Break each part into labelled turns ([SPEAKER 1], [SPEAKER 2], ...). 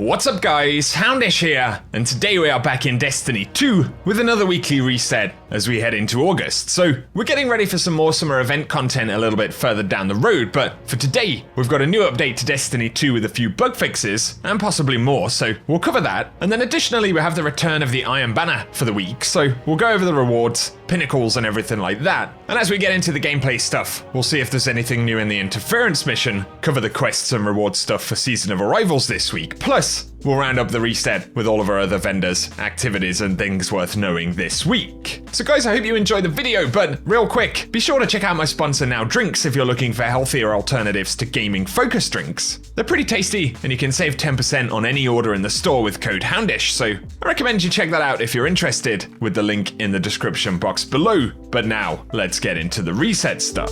[SPEAKER 1] What's up guys, Houndish here, and today we are back in Destiny 2 with another weekly reset as we head into August. So we're getting ready for some more summer event content a little bit further down the road, but for today we've got a new update to Destiny 2 with a few bug fixes and possibly more, so we'll cover that. And then additionally we have the return of the Iron Banner for the week, so we'll go over the rewards, pinnacles and everything like that. And as we get into the gameplay stuff, we'll see if there's anything new in the interference mission, cover the quests and reward stuff for Season of Arrivals this week. Plus, we'll round up the reset with all of our other vendors, activities and things worth knowing this week. So guys, I hope you enjoyed the video, but real quick, be sure to check out my sponsor Now Drinks if you're looking for healthier alternatives to gaming focused drinks. They're pretty tasty and you can save 10% on any order in the store with code Houndish, so I recommend you check that out if you're interested with the link in the description box below. But now, let's get into the reset stuff.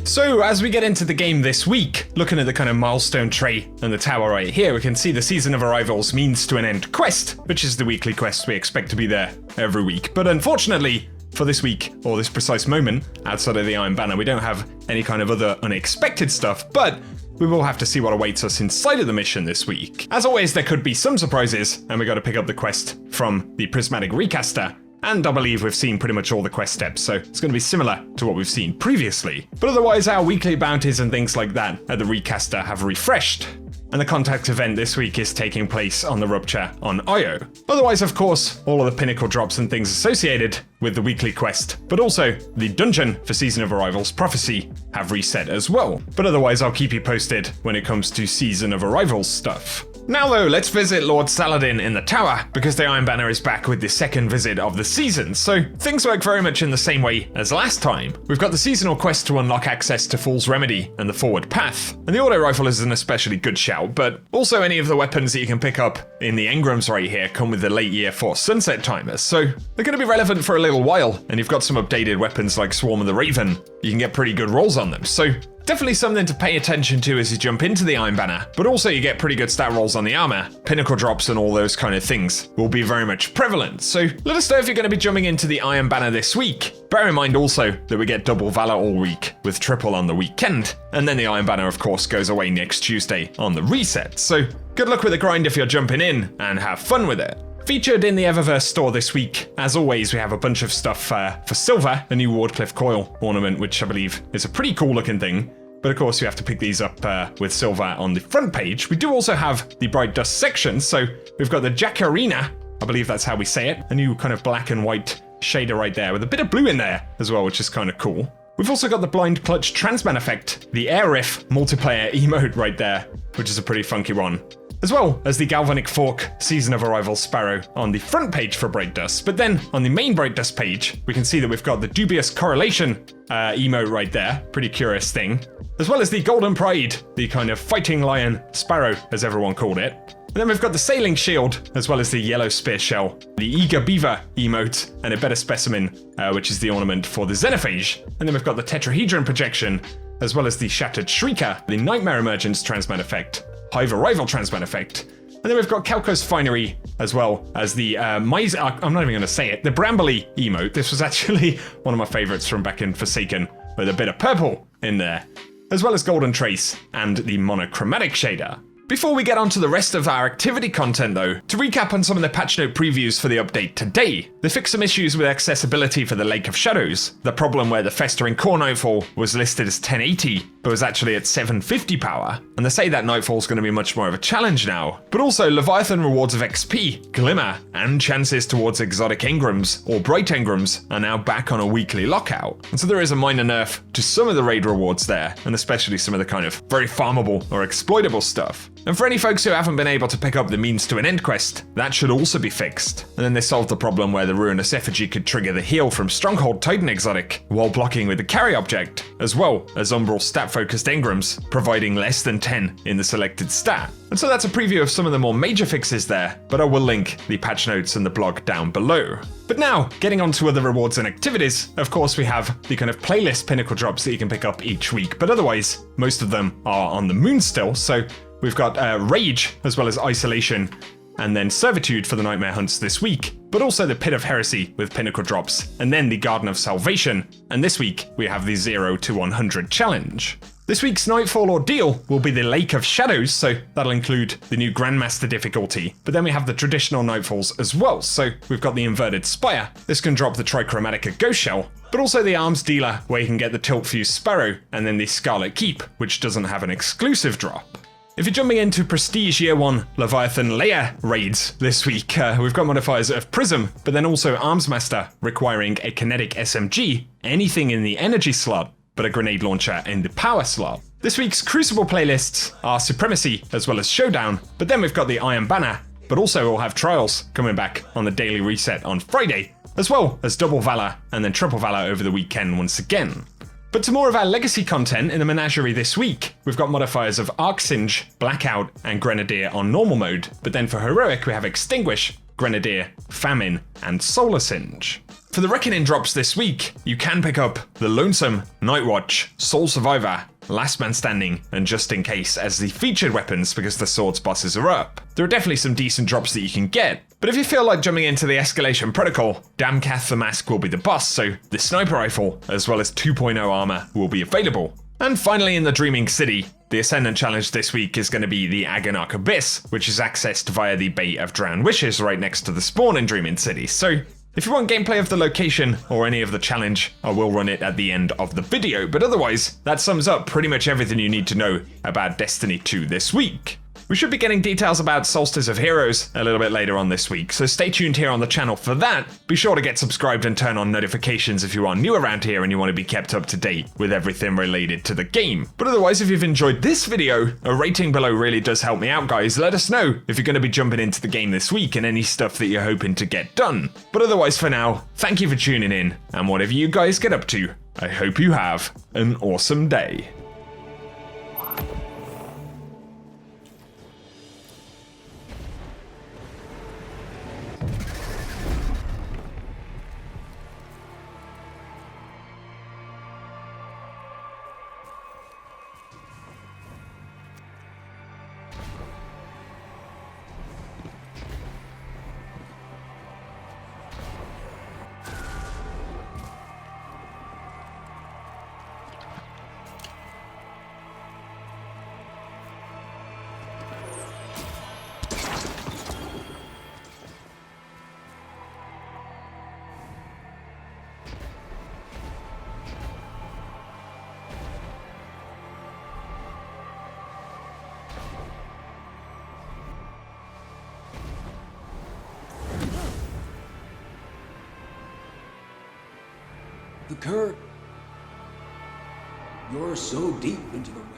[SPEAKER 1] So as we get into the game this week, looking at the kind of milestone tray and the tower right here, we can see the Season of Arrivals means to an end quest, which is the weekly quest we expect to be there every week. But unfortunately, for this week, or this precise moment, outside of the Iron Banner, we don't have any kind of other unexpected stuff, but we will have to see what awaits us inside of the mission this week. As always, there could be some surprises, and we got to pick up the quest from the Prismatic Recaster. And I believe we've seen pretty much all the quest steps, so it's going to be similar to what we've seen previously. But otherwise, our weekly bounties and things like that at the Recaster have refreshed. And the contact event this week is taking place on the Rupture on Io. Otherwise, of course, all of the pinnacle drops and things associated with the weekly quest, but also the dungeon for Season of Arrivals Prophecy have reset as well. But otherwise, I'll keep you posted when it comes to Season of Arrivals stuff. Now though, let's visit Lord Saladin in the tower, because the Iron Banner is back with the second visit of the season, so things work very much in the same way as last time. We've got the seasonal quest to unlock access to Fool's Remedy and the Forward Path, and the auto rifle is an especially good shout, but also any of the weapons that you can pick up in the engrams right here come with the late year 4 sunset timers, so they're going to be relevant for a little while, and you've got some updated weapons like Swarm of the Raven, you can get pretty good rolls on them, so definitely something to pay attention to as you jump into the Iron Banner, but also you get pretty good stat rolls on the armor, pinnacle drops and all those kind of things will be very much prevalent. So let us know if you're going to be jumping into the Iron Banner this week. Bear in mind also that we get double Valor all week with triple on the weekend, and then the Iron Banner of course goes away next Tuesday on the reset. So good luck with the grind if you're jumping in and have fun with it. Featured in the Eververse store this week, as always, we have a bunch of stuff for silver, a new Wardcliff coil ornament, which I believe is a pretty cool looking thing. But of course, you have to pick these up with silver on the front page. We do also have the Bright Dust section, so we've got the Jacarina, I believe that's how we say it, a new kind of black and white shader right there with a bit of blue in there as well, which is kind of cool. We've also got the Blind Clutch Transman effect, the Air Riff multiplayer emote right there, which is a pretty funky one. As well as the Galvanic Fork Season of Arrival Sparrow on the front page for Bright Dust. But then on the main Bright Dust page, we can see that we've got the Dubious Correlation emote right there, pretty curious thing. As well as the Golden Pride, the kind of fighting lion sparrow, as everyone called it. And then we've got the Sailing Shield, as well as the Yellow Spear Shell, the Eager Beaver emote, and a Better Specimen, which is the ornament for the Xenophage. And then we've got the Tetrahedron Projection, as well as the Shattered Shrieker, the Nightmare Emergence Transman effect, Hive Arrival Transman effect. And then we've got Kelko's Finery, as well as the I'm not even going to say it, the Bramble emote. This was actually one of my favorites from back in Forsaken, with a bit of purple in there, as well as Golden Trace and the Monochromatic shader. Before we get on to the rest of our activity content though, to recap on some of the patch note previews for the update today, they fixed some issues with accessibility for the Lake of Shadows, the problem where the Festering Core Nightfall was listed as 1080, but was actually at 750 power, and they say that Nightfall is going to be much more of a challenge now, but also Leviathan rewards of XP, Glimmer, and chances towards exotic engrams, or bright engrams, are now back on a weekly lockout, and so there is a minor nerf to some of the raid rewards there, and especially some of the kind of very farmable or exploitable stuff. And for any folks who haven't been able to pick up the Means to an End quest, that should also be fixed. And then they solved the problem where the Ruinous Effigy could trigger the heal from Stronghold Titan exotic while blocking with the carry object, as well as Umbral stat-focused engrams, providing less than 10 in the selected stat. And so that's a preview of some of the more major fixes there, but I will link the patch notes and the blog down below. But now, getting on to other rewards and activities, of course we have the kind of playlist pinnacle drops that you can pick up each week, but otherwise, most of them are on the moon still, so we've got Rage, as well as Isolation, and then Servitude for the Nightmare Hunts this week, but also the Pit of Heresy with pinnacle drops, and then the Garden of Salvation, and this week we have the 0 to 100 challenge. This week's Nightfall Ordeal will be the Lake of Shadows, so that'll include the new Grandmaster difficulty. But then we have the traditional Nightfalls as well, so we've got the Inverted Spire. This can drop the Trichromatica Ghost Shell, but also the Arms Dealer, where you can get the Tilt Fuse Sparrow, and then the Scarlet Keep, which doesn't have an exclusive drop. If you're jumping into Prestige Year 1 Leviathan Lair raids this week, we've got modifiers of Prism, but then also Arms Master, requiring a Kinetic SMG, anything in the Energy slot, but a Grenade Launcher in the Power slot. This week's Crucible playlists are Supremacy as well as Showdown, but then we've got the Iron Banner, but also we'll have Trials coming back on the daily reset on Friday, as well as Double Valor and then Triple Valor over the weekend once again. But to more of our legacy content in the menagerie this week, we've got modifiers of Arc Singe, Blackout, and Grenadier on normal mode, but then for Heroic we have Extinguish, Grenadier, Famine, and Solar Singe. For the Reckoning drops this week, you can pick up the Lonesome, Nightwatch, Soul Survivor, Last Man Standing, and Just In Case as the featured weapons because the Swords bosses are up. There are definitely some decent drops that you can get, but if you feel like jumping into the Escalation Protocol, Damkath the Mask will be the boss, so the Sniper Rifle, as well as 2.0 armor, will be available. And finally in the Dreaming City, the Ascendant Challenge this week is going to be the Agonarch Abyss, which is accessed via the Bay of Drowned Wishes right next to the spawn in Dreaming City, so if you want gameplay of the location or any of the challenge, I will run it at the end of the video, but otherwise, that sums up pretty much everything you need to know about Destiny 2 this week. We should be getting details about Solstice of Heroes a little bit later on this week, so stay tuned here on the channel for that. Be sure to get subscribed and turn on notifications if you are new around here and you want to be kept up to date with everything related to the game. But otherwise, if you've enjoyed this video, a rating below really does help me out, guys. Let us know if you're going to be jumping into the game this week and any stuff that you're hoping to get done. But otherwise for now, thank you for tuning in, and whatever you guys get up to, I hope you have an awesome day.
[SPEAKER 2] The current. You're so deep into the well.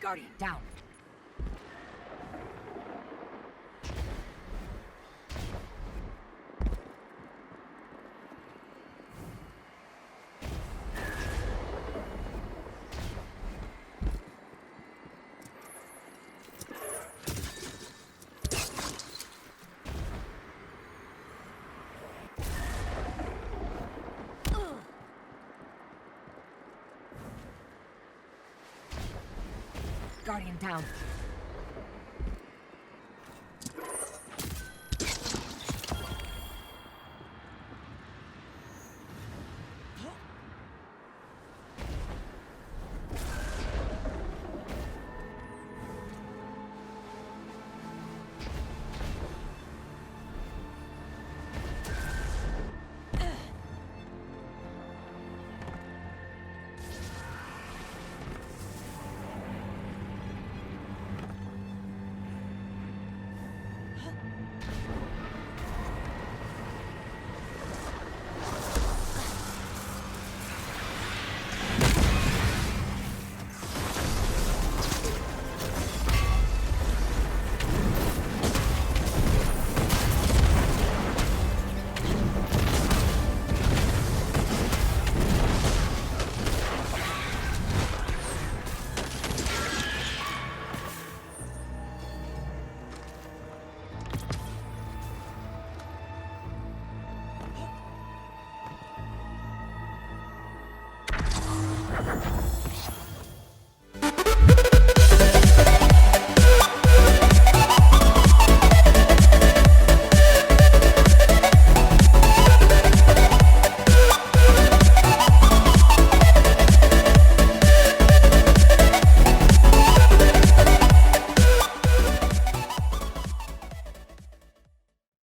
[SPEAKER 3] Guardian, down. Guardian down.